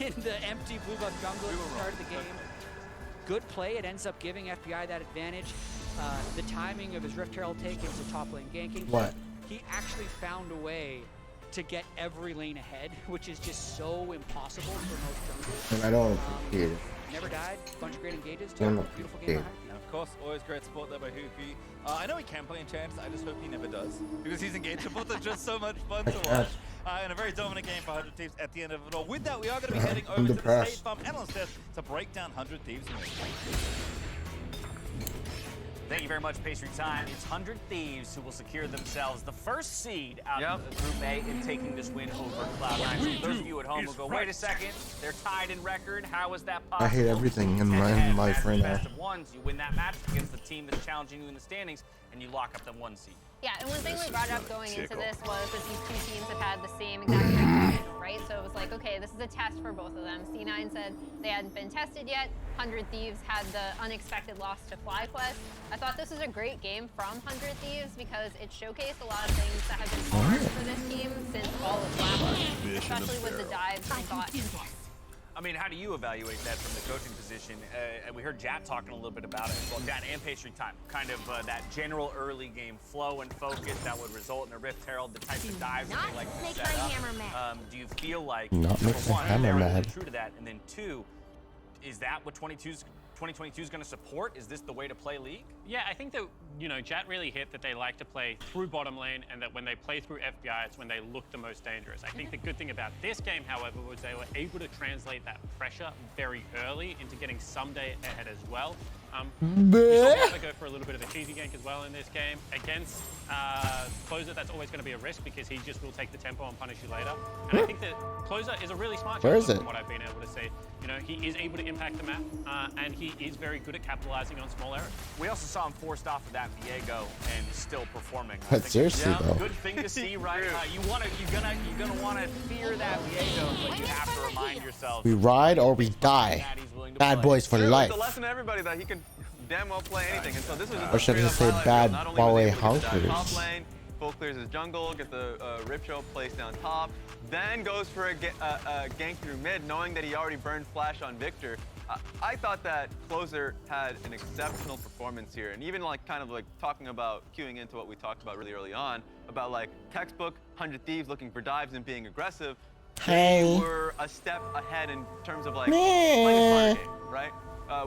in the empty blue buff jungle at the start of the game. Good play. It ends up giving FBI that advantage. The timing of his Rift Herald take into top lane ganking. What? He actually found a way to get every lane ahead, which is just so impossible for most junglers. And I don't appreciate it. Never died. Bunch of great engages. I don't Beautiful appreciate game. it. And of course, always great support there by Hoopy. I know he can play Enchants, I just hope he never does. Because his engage supports are just so much fun to watch. And a very dominant game for 100 Thieves at the end of it all. With that, we are going to be heading over to the State Farm Analyst desk to break down 100 Thieves. Thank you very much, Pastry Time. It's 100 Thieves who will secure themselves the first seed out of Group A in taking this win over Cloud9. So those of you at home will go, wait a second, they're tied in record. How is that possible? I hate everything in my life right now. Best of ones, you win that match against the team that's challenging you in the standings, and you lock up the 1 seed. Yeah, and one thing we brought up going into this was that these two teams have had the same exact reputation, right? So it was like, okay, this is a test for both of them. C9 said they hadn't been tested yet. 100 Thieves had the unexpected loss to FlyQuest. I thought this was a great game from 100 Thieves because it showcased a lot of things that have been hard for this team since all of last year, especially with the dives and bots. I mean, how do you evaluate that from the coaching position? And we heard Jat talking a little bit about it. Well, Jat and Pastry Time, kind of that general early game flow and focus that would result in a Rift Herald, the types of dives that they like to set up. Do you feel like, not make the hammer mad. True to that, and then 2, is that what 2022 is going to support? Is this the way to play League? Yeah, I think that, you know, Jat really hit that they like to play through bottom lane, and that when they play through FBI, it's when they look the most dangerous. I think the good thing about this game, however, was they were able to translate that pressure very early into getting someday ahead as well. You saw Baba go for a little bit of a cheesy gank as well in this game. Against Closer, that's always going to be a risk because he just will take the tempo and punish you later. And I think that Closer is a really smart jungler from what I've been able to see. You know, he is able to impact the map, and he is very good at capitalizing on small errors. We also saw him forced off of that Viego and still performing. But seriously though, good thing to see, right? You're gonna want to fear that Viego, but you have to remind yourself. we ride or we die. Bad boys for life. It's a lesson to everybody that he can damn well play anything. And so this was just Or should I say bad boy honkers? Top lane, full clears his jungle, get the Rip Show placed down top, then goes for a gank through mid, knowing that he already burned flash on Victor. I thought that Closer had an exceptional performance here, and even like kind of like talking about queuing into what we talked about really early on about like textbook 100 Thieves looking for dives and being aggressive. They were a step ahead in terms of like playing a smart game, right?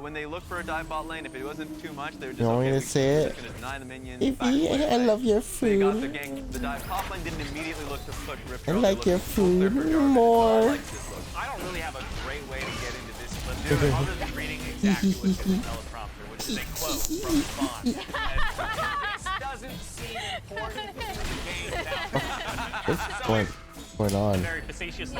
When they look for a dive bot lane, if it wasn't too much, they were just want me to say it? gonna deny the minions. Ify, I love your They got the food. gank. The dive top lane didn't immediately look to push Rip I Curl, like they your looked to pull their food Rip Curl. more. I like this look. I don't really have a great way to get into this clip there, other than reading exactly what's in the teleprompter, which is a quote from Spawn. This doesn't seem important to the game. What's going on? Very facetious.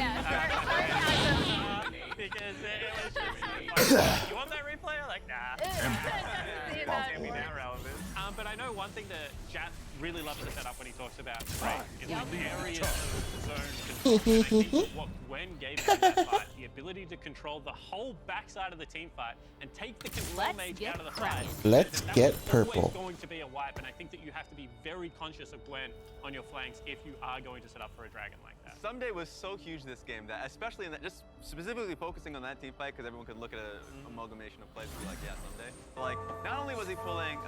Because it was just, you want that replay? I'm like, nah. Can't be that relevant. But I know one thing that Jat really loves to set up when he talks about is the areas of the zone control. And I think what Gwen gave him in that fight, the ability to control the whole backside of the team fight and take the control mage out of the fight. Let's get purple. Always going to be a wipe, and I think that you have to be very conscious of Gwen on your flanks if you are going to set up for a dragon like that. Someday was so huge this game that, especially in that, just specifically focusing on that team fight, because everyone could look at an amalgamation of plays and be like, yeah, someday. But like, not only was he pulling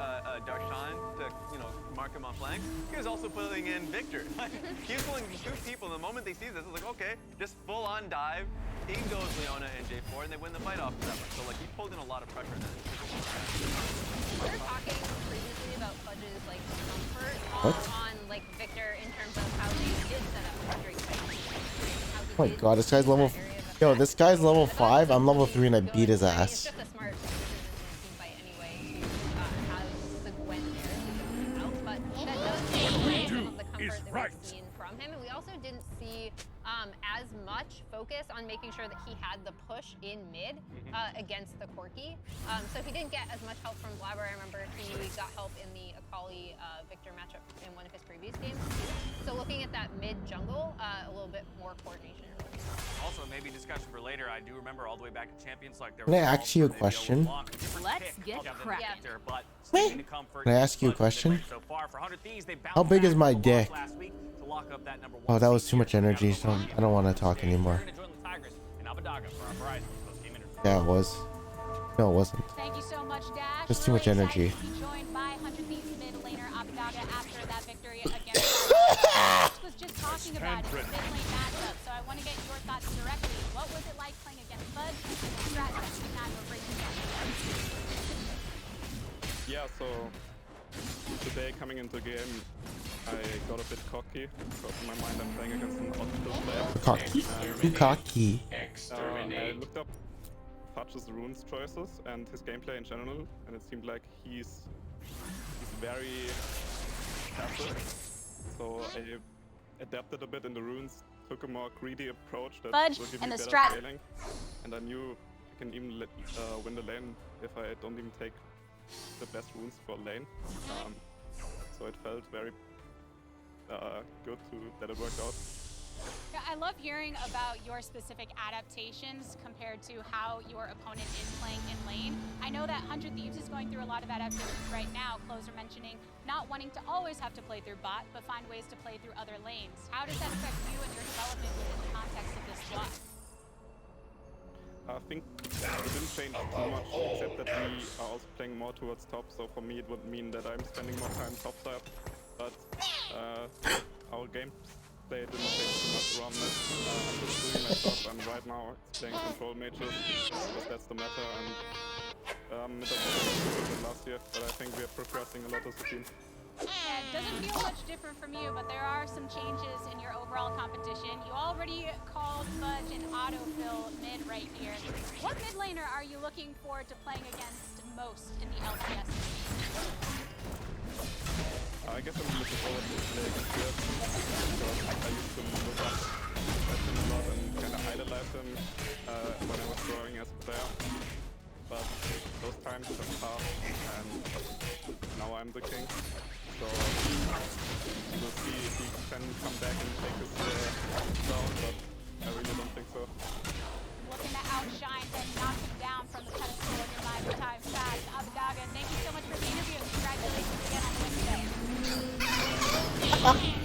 Darshan to, you know, mark him on flank, he was also pulling in Victor. Like, he was pulling 2 people, and the moment they see this, it's like, okay, just full on dive. He goes Leona and J4, and they win the fight off that one. So like, he pulled in a lot of pressure in that. We were talking previously about Fudge's like comfort on like Victor in terms of how they did set up for Drake fight. Oh my god, this guy's level. Yo, this guy's level 5. I'm level 3 and I beat his ass. It's just a smart decision in the team fight anyway to have the Gwen there out, but that does take away some of the comfort that we've seen from him, and we also didn't see as much focus on making sure that he had the push in mid against the Corki. So he didn't get as much help from Blabber. I remember he got help in the Akali Victor matchup in one of his previous games. So looking at that mid jungle, a little bit more coordination. Also, maybe discussion for later. I do remember all the way back at Champions, like there Can I ask you a question? Let's get cracked. Can I ask you a question? How big is my dick? Oh, that was too much energy, so I don't want to talk anymore. Abadaga for our Verizon post-game interview. Yeah, it was. No, it wasn't. Thank you so much, Dash. Just too much energy. To be joined by 100 Thieves mid laner Abadaga after that victory against Dash was just talking about his mid lane matchup, so I want to get your thoughts directly. What was it like playing against Fudge and the strat that you and I were bringing up? Yeah, so today coming into the game, I got a bit cocky because in my mind I'm playing against an odd player. Cocky. Too cocky. I looked up Fudge's runes choices and his gameplay in general, and it seemed like he's very passive. So I adapted a bit in the runes, took a more greedy approach that Fudge will give and me the better strat. scaling, and I knew I can even win the lane if I don't even take the best runes for lane. So it felt very good that it worked out. Yeah, I love hearing about your specific adaptations compared to how your opponent is playing in lane. I know that 100 Thieves is going through a lot of adaptations right now. Closer mentioning not wanting to always have to play through bot, but find ways to play through other lanes. How does that affect you and your development within the context of this squad? I think it didn't change too much, except that we are also playing more towards top, so for me it would mean that I'm spending more time top side, but our gameplay didn't change too much around that. I'm just doing my stuff, and right now it's playing control mages, because that's the meta, and it doesn't look good last year, but I think we are progressing a lot as a team. It doesn't feel much different from you, but there are some changes in your overall competition. You already called Fudge an autofill mid right here. What mid laner are you looking forward to playing against most in the LCS? I guess I'm looking forward to playing against Riot, because I used to look up at him a lot and kind of idolize him when I was growing as a player. But those times have passed, and now I'm the king. So we'll see if he can come back and take his down, but I really don't think so. Looking to outshine and knock him down from the pedestal of your lifetime fast. Abadaga, thank you so much for the interview. Congratulations again on the win today.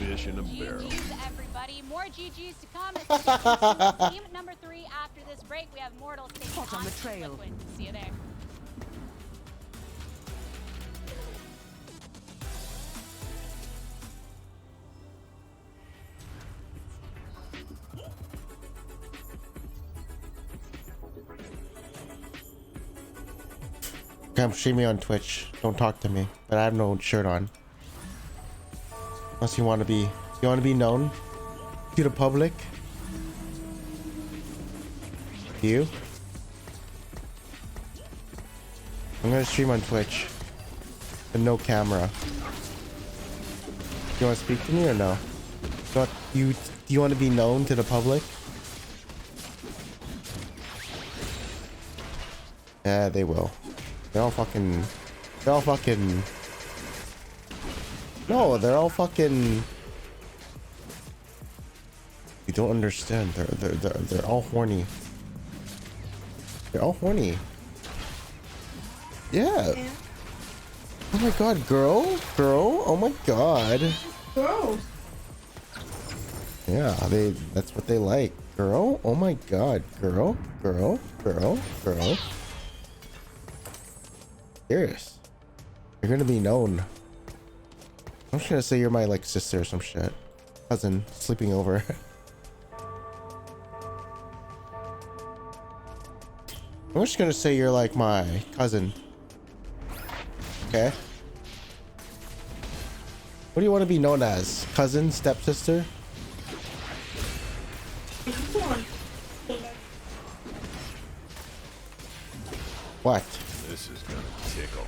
Fish in a barrel. GG's, everybody. More GG's to come. As team number 3 after this break, we have Mortals taking on the trail. Liquid. See you there. Come stream me on Twitch. Don't talk to me. But I have no shirt on. Unless you want to be known to the public. You? I'm gonna stream on Twitch. But no camera. You want to speak to me or no? Do you want to be known to the public? Yeah, they will. They're all fucking. No, they're all fucking. You don't understand. They're all horny. They're all horny. Yeah. Oh my god, girl. Oh my god. Gross. Yeah, that's what they like. Girl. Oh my god, girl. Serious. You're gonna be known. I'm just gonna say you're my like sister or some shit. Cousin sleeping over. I'm just gonna say you're like my cousin. Okay. What do you want to be known as? Cousin, stepsister? What? This is gonna tickle.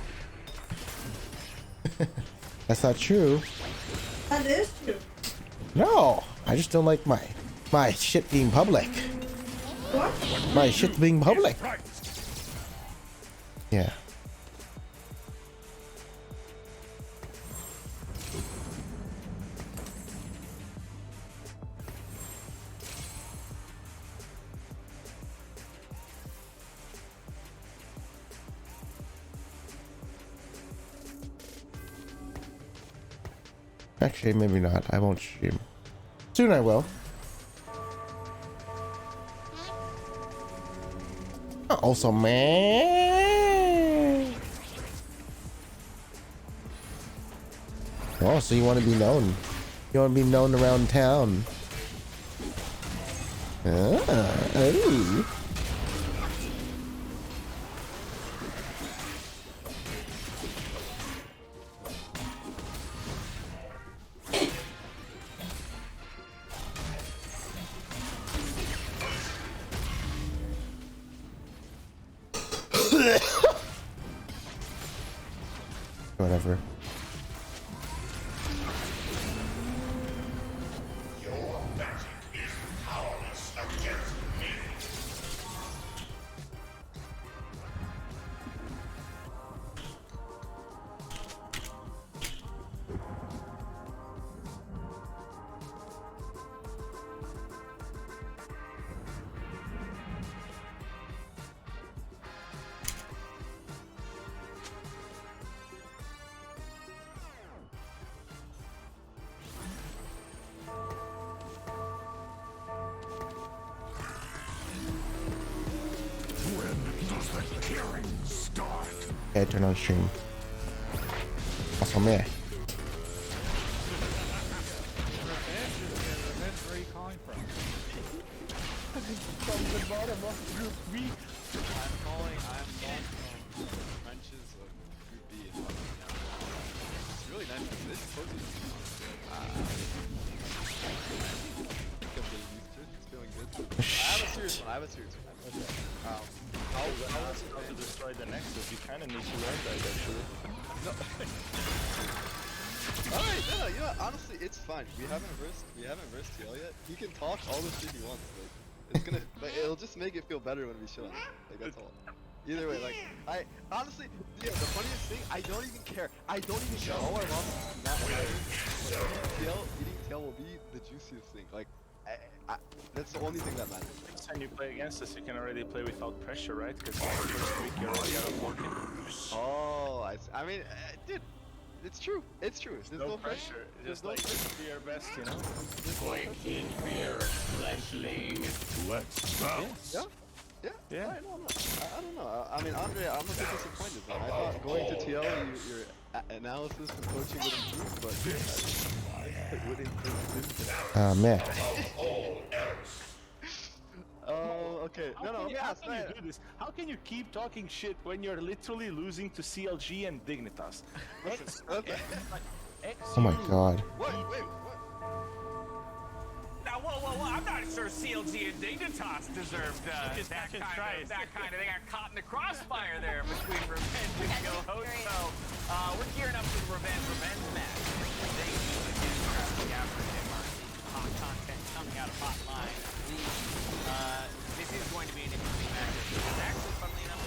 That's not true. That is true. No, I just don't like my shit being public. What? My shit being public. Yeah. Actually, maybe not. I won't stream. Soon I will. Also, man. Oh, so you want to be known? You want to be known around town? Oh. Whatever. Okay, turn on stream. That's on me. Where are you calling from? From the bottom of Group B. I'm calling from the trenches of Group B. It's really nice because this closes. It's feeling good. I have a serious one. Okay. How to destroy the Nexus? You kind of need to learn that actually. No. Alright, no, you know what? Honestly, it's fine. We haven't versed TL yet. He can talk all the shit he wants. Like, it's gonna, but it'll just make it feel better when we show him. Like, that's all. Either way, like, I honestly, yeah, the funniest thing, I don't even care. I don't even care. All I want is not eating TL will be the juiciest thing. Like, that's the only thing that matters. Next time you play against us, you can already play without pressure, right? Because the first week you're already out of working. Oh, I mean, dude, it's true. It's true. There's no pressure. Just like do your best, you know. Quake in fear, fleshling. Let's bounce. Yeah. I don't know. I mean, Andre, I'm a bit disappointed. Man. I thought going to TL, your analysis and coaching would improve, but it would improve. Man. Oh, okay. How can you do this? How can you keep talking shit when you're literally losing to CLG and Dignitas? Oh my god. Wait. Now, whoa, I'm not sure CLG and Dignitas deserved that kind of. They got caught in the crossfire there between Revenge and Go-Host. So, we're gearing up for the Revenge match. Hot content coming out of Hotline. This is going to be an interesting match. It's actually, funnily enough,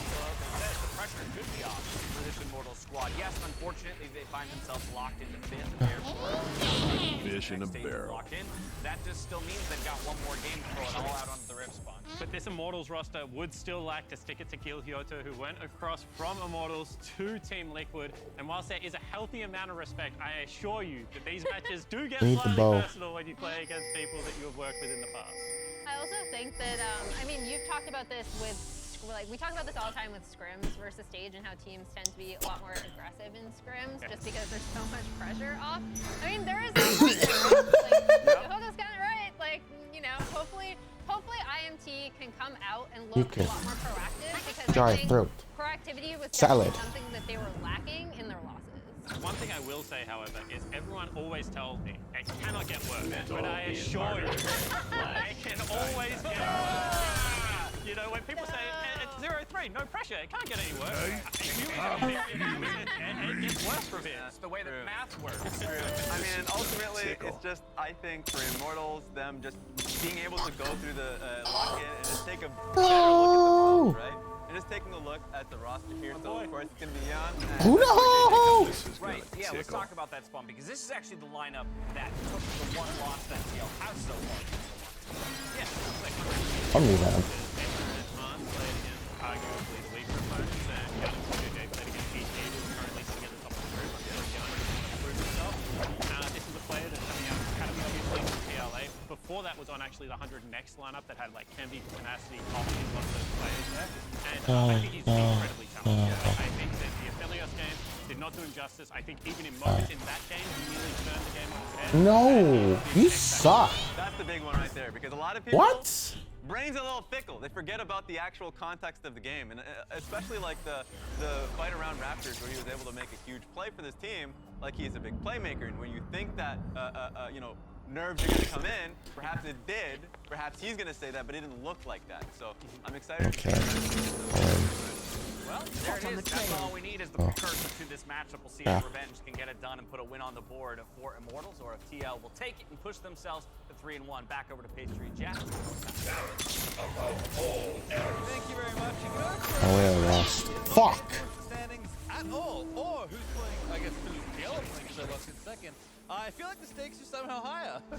the pressure could be off for this Immortal squad. Yes, unfortunately, they find themselves locked into fifth. Fish in a barrel. Locked in. That just still means they've got one more game to throw it all out onto the Rift spawn. But this Immortals roster would still like to stick it to Gil Hyoto, who went across from Immortals to Team Liquid. And whilst there is a healthy amount of respect, I assure you that these matches do get slightly personal when you play against people that you have worked with in the past. I also think that, I mean, you've talked about this with, like, we talk about this all the time with scrims versus stage and how teams tend to be a lot more aggressive in scrims just because there's so much pressure off. I mean, there is like, Hogo's got it right. Like, you know, hopefully IMT can come out and look a lot more proactive because I think proactivity was something that they were lacking in their losses. One thing I will say, however, is everyone always tells me it cannot get worse, but I assure you, it can always get worse. You know, when people say it's 0-3, no pressure, it can't get any worse. It gets worse from here. That's the way that math works. I mean, ultimately, it's just, I think, for Immortals, them just being able to go through the lock-in and just take a better look at the models, right? And just taking a look at the roster here, so of course it's going to be on. Oh no! Right, yeah, let's talk about that spawn, because this is actually the lineup that took the one loss that TL has so far. Yeah, I'll move on. Arguably the weaker opponents, and GJ played against GT, who's currently sitting at the top of the group. Prove himself. This is a player that's coming out of Academy, obviously, from PLA. Before that was on actually the 100 Next lineup that had like Kenby, Tenacity, Coffee, lots of those players there. And I think he's incredibly talented. I think that the Aphelios game did not do him justice. I think even in moments in that game, he nearly turned the game on its head. No, you suck. That's the big one right there, because a lot of people... What? Brain's a little fickle. They forget about the actual context of the game, and especially like the fight around Raptors, where he was able to make a huge play for this team. Like, he's a big playmaker, and when you think that you know, nerves are going to come in, perhaps it did. Perhaps he's going to say that, but it didn't look like that. So I'm excited. Okay. Well, there it is. That's all we need is the precursor to this matchup. We'll see if Revenge can get it done and put a win on the board for Immortals, or if TL will take it and push themselves to 3-1. Back over to Page 3 Jack. Thank you very much. Oh, we lost. Fuck. Standings at all, or who's playing, I guess, who's TL playing, because I lost in second. I feel like the stakes are somehow higher. Yeah,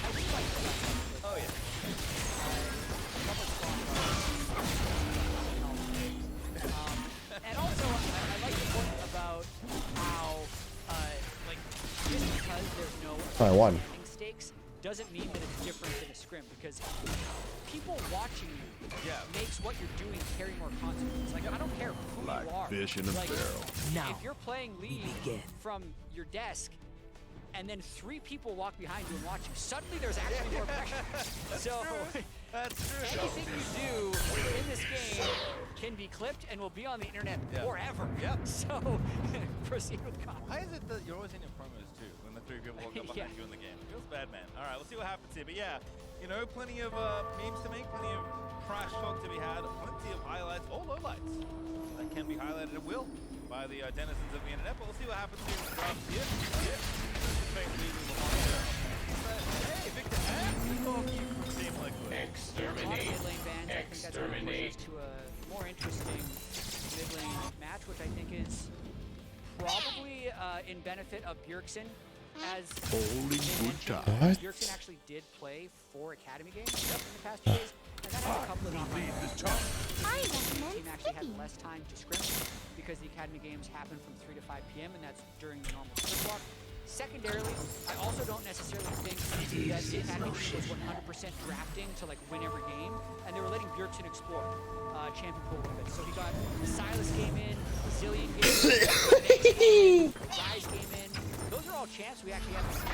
I would like to. Oh, yeah. And also, I like the point about how, like, just because there's no I won. stakes doesn't mean that it's different than a scrim, because people watching you makes what you're doing carry more consequences. Like, I don't care who Like you are. fish in a Like, barrel. if you're playing League from your desk, and then 3 people walk behind you and watch you, suddenly there's actually more pressure. So That's true. anything you do in this game can be clipped and will be on the internet forever. Yep. So proceed with caution. Why is it that you're always in your promos too when the 3 people walk up behind you in the game? It feels bad, man. All right, we'll see what happens here. But yeah, you know, plenty of memes to make, plenty of trash talk to be had, plenty of highlights or lowlights that can be highlighted at will by the denizens of the internet. But we'll see what happens here in the draft here. Hey, Victor, Team Liquid. Exterminate. Mid-lane bans, I think that's going to push us to a more interesting mid-lane match, which I think is probably in benefit of Bjergsen. As Holy good time. What? Bjergsen actually did play 4 Academy games in the past 2 days, and that had a couple of the team actually had less time to scrim because the Academy games happen from 3 to 5 p.m. and that's during the normal scrim block. Secondarily, I also don't necessarily think that the Academy was 100% drafting to like win every game, and they were letting Bjergsen explore champion pool a little bit. So he got the Silas game in, Zillion game in, Rise game in. Those are all champs we actually haven't seen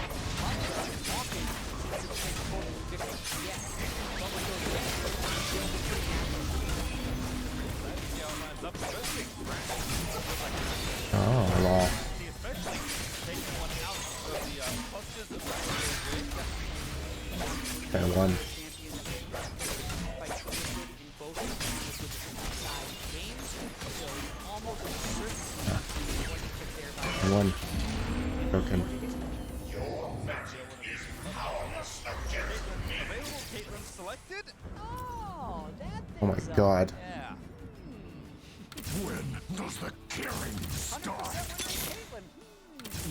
walking since the Victor. Yeah, but with those games, they'll be pretty happy. Oh, law. I won. I won. Broken. Oh my god. When does the killing start?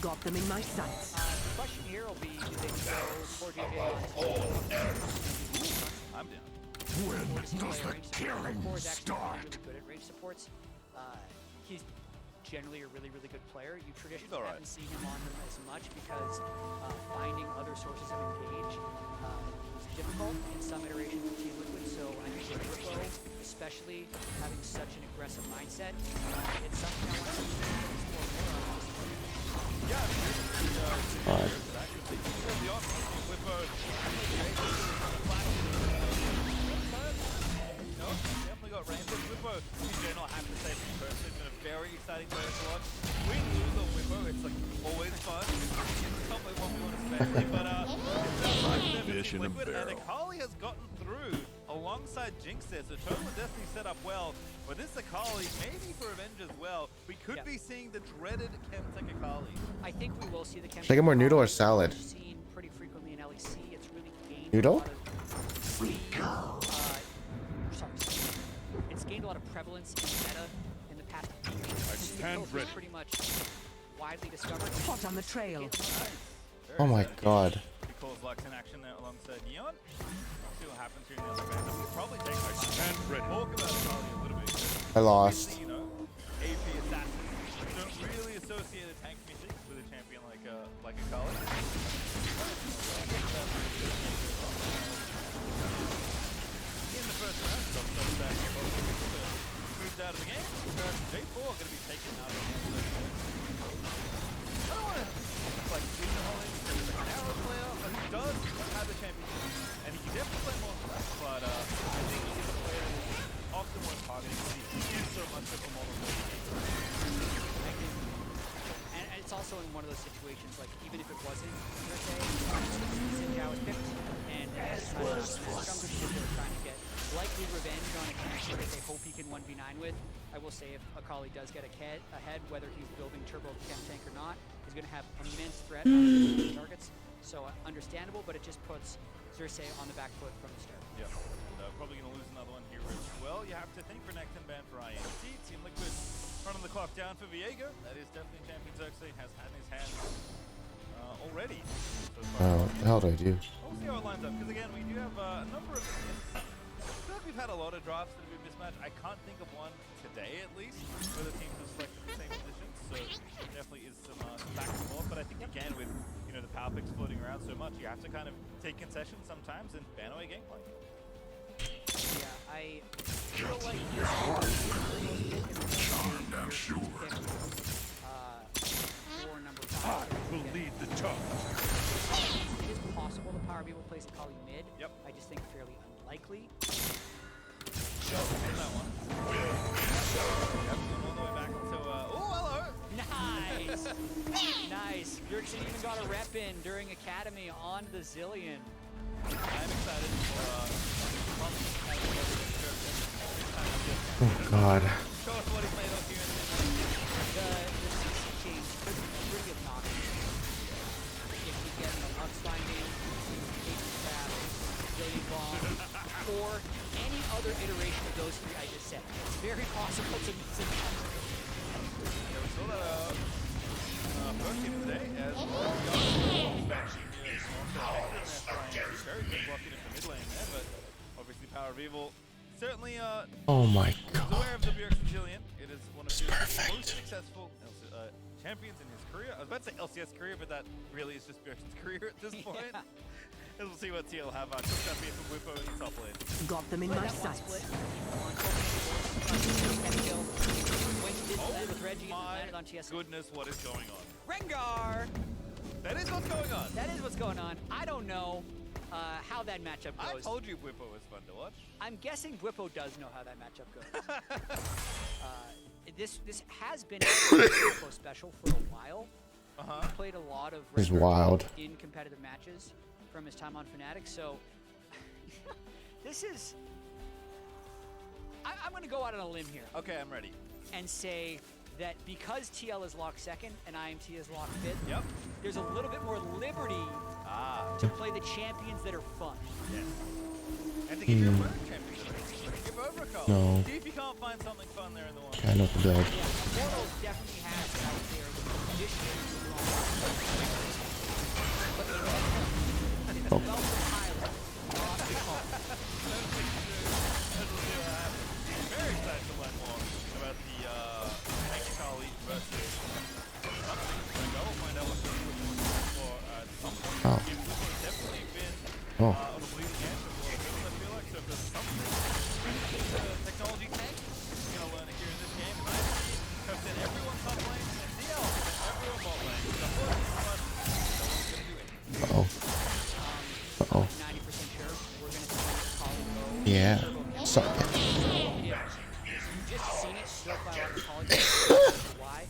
Got them in my sights. The question here will be, do they go for GJ? I'm down. When does the killing start? Really good at range supports. He's generally a really, really good player. You traditionally haven't seen him on them as much because finding other sources of engage was difficult in some iterations of Team Liquid. So I think with Rippo, especially having such an aggressive mindset, it's something I want to explore more on. Definitely got Rainbow. Whippo, in general, I have to say, personally, it's been a very exciting player to watch. Win, lose, or Whippo, it's like always fun. It's probably one we want to spend, but Fish in a Liquid, barrel. and Akali has gotten through alongside Jinx there, so Total and Destiny set up well. But this Akali, maybe for Revenge as well, we could be seeing the dreaded Chemtech Akali. I think we will see the Chemtech. Should I get more noodle or salad? Seen pretty frequently in LEC. It's really gained Noodle? It's gained a lot of prevalence in meta in the past few weeks. I stand ready. Pretty much widely discovered. Hot on the trail. Oh my god. He calls Lux in action there alongside Neon. See what happens here in the other round. We could probably take my stand ready. Talk about Akali a little bit. I lost. You know, AP assassins don't really associate a tank mythic with a champion like Akali. In the first round, out of the game. J4 going to be taken out of the game. I don't want to like pigeonhole him because he's an arrow player, but he does have the championship, and he can definitely play more than that. But I think he is a player that often worth targeting because he is so much of a model player. And it's also in one of those situations, like, even if it wasn't, per se, Sinjao was picked, and some shit they're trying to get likely revenge on a character that they hope he can 1v9 with. I will say if Akali does get ahead, whether he's building Turbo Chem Tank or not, he's going to have immense threat on his targets. So understandable, but it just puts Xerxes on the back foot from the start. Yep. Probably going to lose another one here as well. You have to think for Nectin ban for INT. Team Liquid running the clock down for Viego. That is definitely champion Xerxes has had in his hands already. Oh, the hell do I do? We'll see how it lines up, because again, we do have a number of... I feel like we've had a lot of drafts that have been mismatched. I can't think of one today, at least, where the teams have selected the same positions. So there definitely is some back and forth. But I think, again, with the power picks floating around so much, you have to kind of take concessions sometimes and ban away gameplay. Yeah, I feel like for number 5. I will lead the charge. It is possible the Power B will place Akali mid. Yep. I just think fairly unlikely. That one. Yep, going all the way back to, oh, hello! Nice! Nice! Bjergsen even got a rep in during Academy on the Zillion. I'm excited for, Oh God. show us what he's made of here in The CC change could be pretty obnoxious. If we get an Lux finding, Cajun Trap, Zillion Bomb, or any other iteration of those three I just said. It's very possible to miss it. Yeah, we saw that first game today as very good blocking in the mid lane there, but obviously Power of Evil certainly Oh my is God. aware of the Bjergsen Jillian. It is one of his most successful champions in his career. I was about to say LCS career, but that really is just Bjergsen's career at this point. Yeah. And we'll see what TL have. Just got me from Whippo in the top lane. Got them in my sights. My goodness, what is going on? Rengar! That is what's going on. That is what's going on. I don't know how that matchup I goes. told you Whippo was fun to watch. I'm guessing Whippo does know how that matchup goes. This has been a Whippo special for a while. He played a lot of He's Rengar wild. in competitive matches from his time on Fnatic, so this is... I'm going to go out on a limb here. Okay, I'm ready. And say that because TL is locked second and IMT is locked fifth, Yep. there's a little bit more liberty to play the champions that are fun. Yes. And to give your opponent champions that are fun. Give over a call. No. See if you can't find something fun there in the one. I know the build. Yeah, Immortals definitely has out there the conditions but it's Oh. well the pilot. Very excited to learn more about the Akali versus something. I will find out what the for at some point. Oh. It's definitely been Oh. on the bleeding edge of what I feel like. So if there's something the technology tank, you're going to learn it here in this game. And I kept in everyone top lane and DL and everyone bot lane. The first one, no one's going to do it. Uh-oh. Uh-oh. 90% sure we're going to see Akali go. Yeah. Suck it. You've just seen it so far on the college. Why?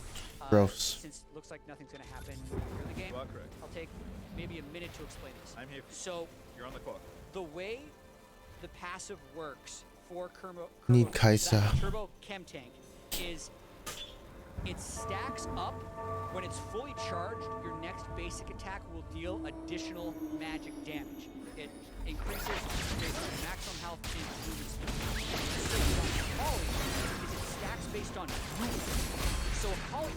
Gross. Since it looks like nothing's going to happen in the game, You are correct. I'll take maybe a minute to explain this. I'm here. So, You're on the clock. the way the passive works for Need Kaisa. Turbo Chem Tank is it stacks up. When it's fully charged, your next basic attack will deal additional magic damage. It increases based on maximum health and movement speed. Akali is it stacks based on movement. So Akali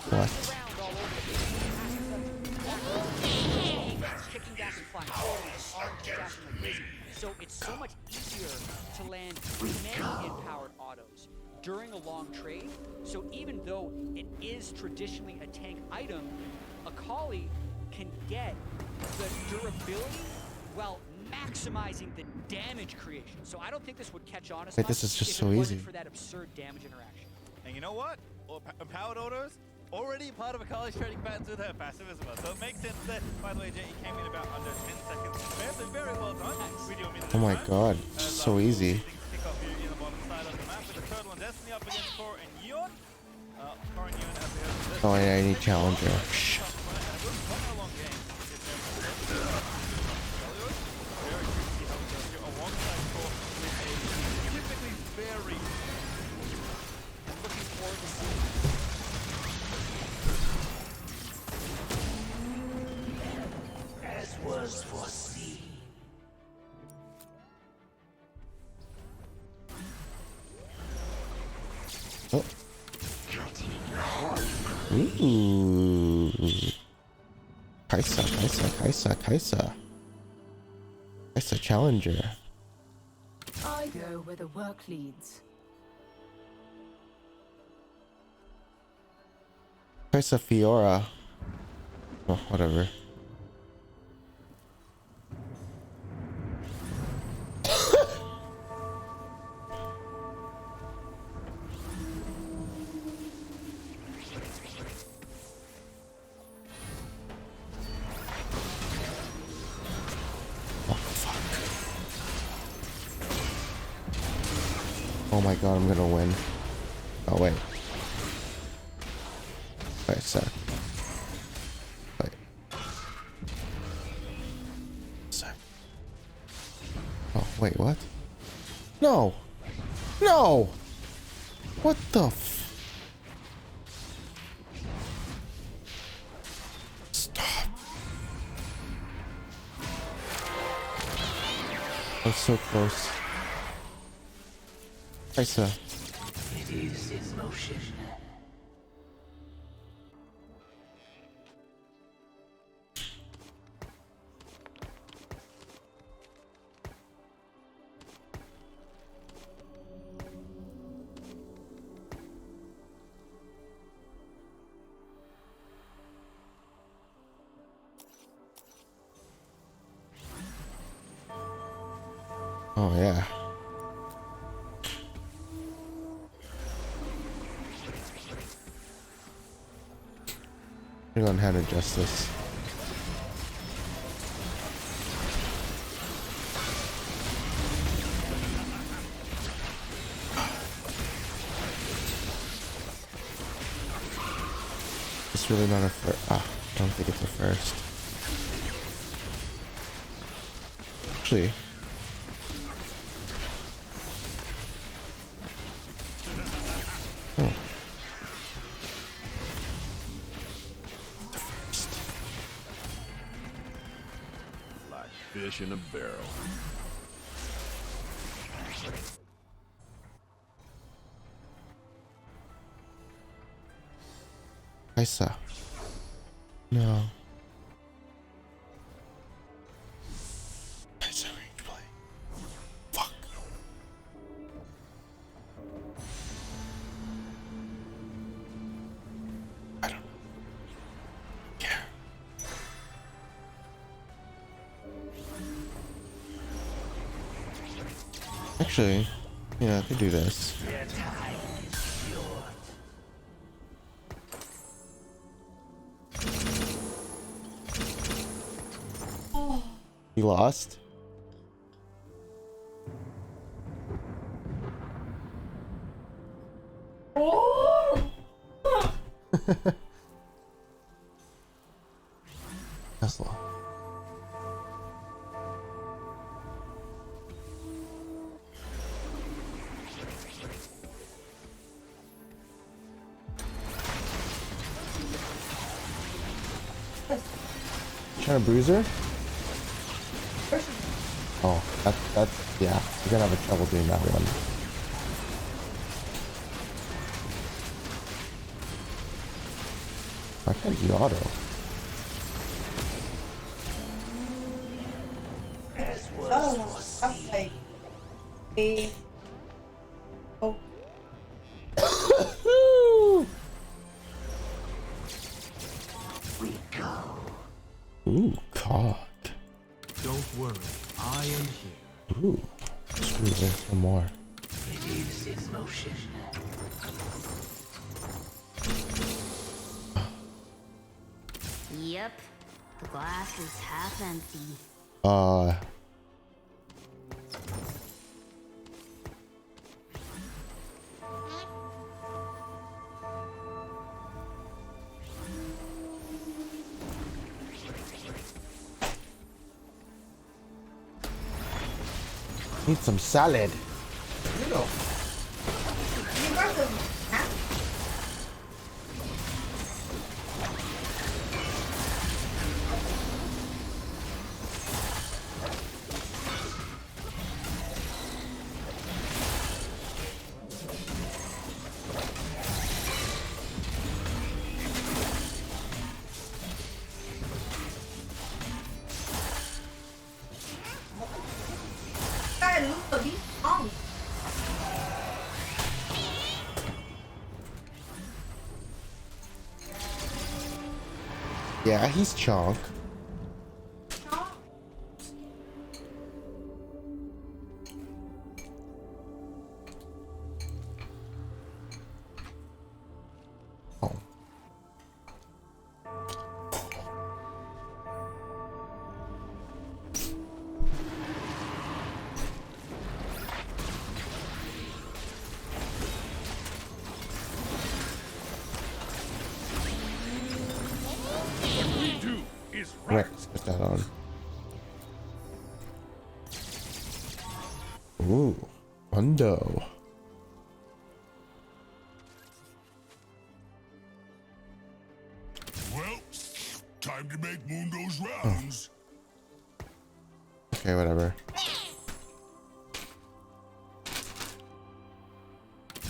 flies around all over the place. Kicking back and flying forward, his arms dashing like crazy. So it's so much easier to land many empowered autos during a long trade. So even though it is traditionally a tank item, Akali can get the durability while maximizing the damage creation. So I don't think this would catch on as Wait, much this is just if so it wasn't easy. for that absurd damage interaction. And you know what? Well, empowered autos already part of Akali's trading patterns with her passive as well. So it makes sense that, by the way, Jay, came in about under 10 seconds to spare. So very well done. Oh my god, so easy. Kick off here in the bottom side of the map with the Turtle and Destiny up against Core and Yeon. Core and Yeon as they have this. Oh, I need challenger. Shh. Was foreseen. Oh. Ooh. Kaisa challenger. I go where the work leads. Kaisa Fiora. Oh, whatever. Oh my god, I'm gonna win. Oh wait. Wait, sir. Wait. Sir. Oh, wait, what? No! No! What the f... Stop. I was so close. Kaisa. It is in motion. Oh yeah. I'm gonna learn how to adjust this. It's really not a first. Ah, I don't think it's a first. Actually. Oh. Like fish in a barrel. Kaisa. No. Kaisa range play. Fuck. I don't care. Actually, yeah, I could do this. You lost? Tesla. Trying to bruise her? Oh, that's, yeah, you're gonna have a trouble doing that one. I can't do auto. Oh, that's like a... Oh. We go. Ooh, cock. Don't worry, I Ooh, there's one more. It is in motion. Yep. The glass is half empty. Need some salad. You got some, huh? I love these songs. Yeah, he's chonk. Oh. Right, let's put that on. Ooh, Mundo. Well, time to make Mundo's rounds. Okay, whatever.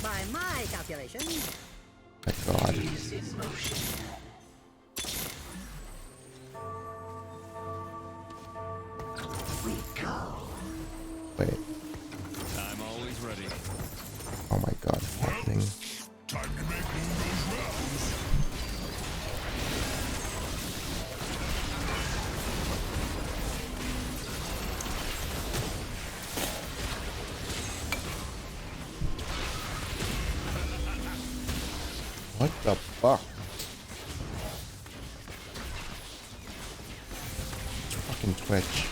By my calculations. My God. It is in motion. We go. Wait. I'm always ready. Oh my God. Thing. Time to make Mundo's rounds. What the fuck? Fucking Twitch.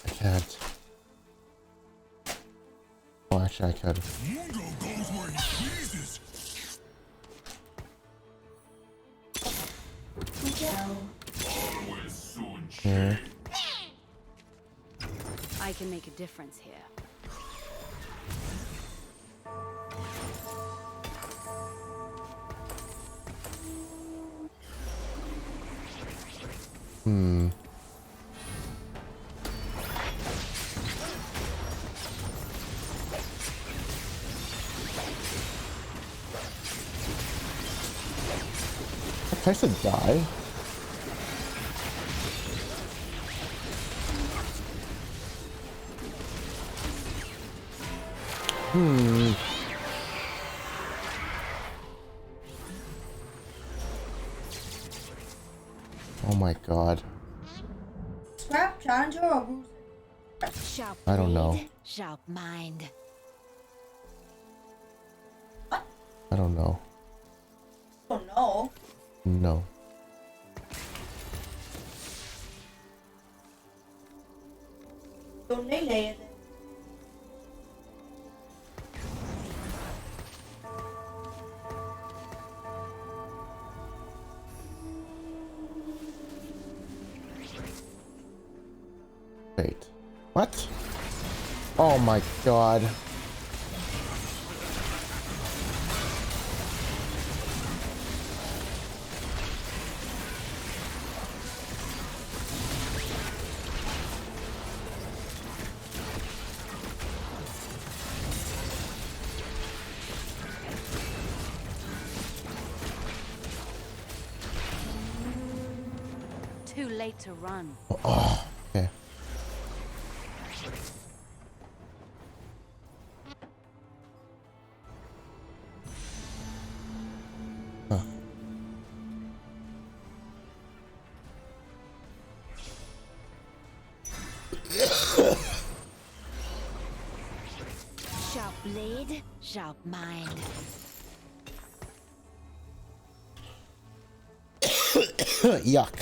I can't. Oh, actually, I could. Mundo goes where he pleases. Always so Here. I can make a difference here. Hmm. I said die. Hmm. Oh my God. Scrap, challenger, or bruiser? Sharp I don't know. blade, sharp mind. I don't know. Oh no. No. Don't nail it. Wait. What? Oh my God. Too late to run. Oh, okay. Sharp mind. Yuck.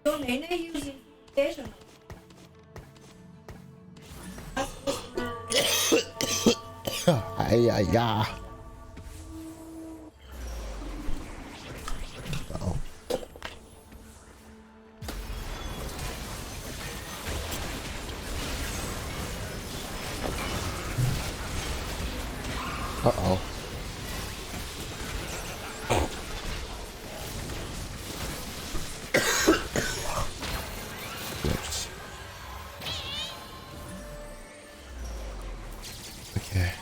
Your Nene using station. Ay, ay, ay. Uh-oh. Uh-oh. Oops. Okay.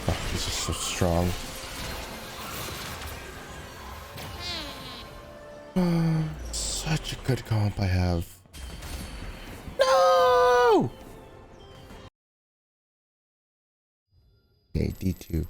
Oh, this is so strong. Such a good comp I have. No! Okay, D2.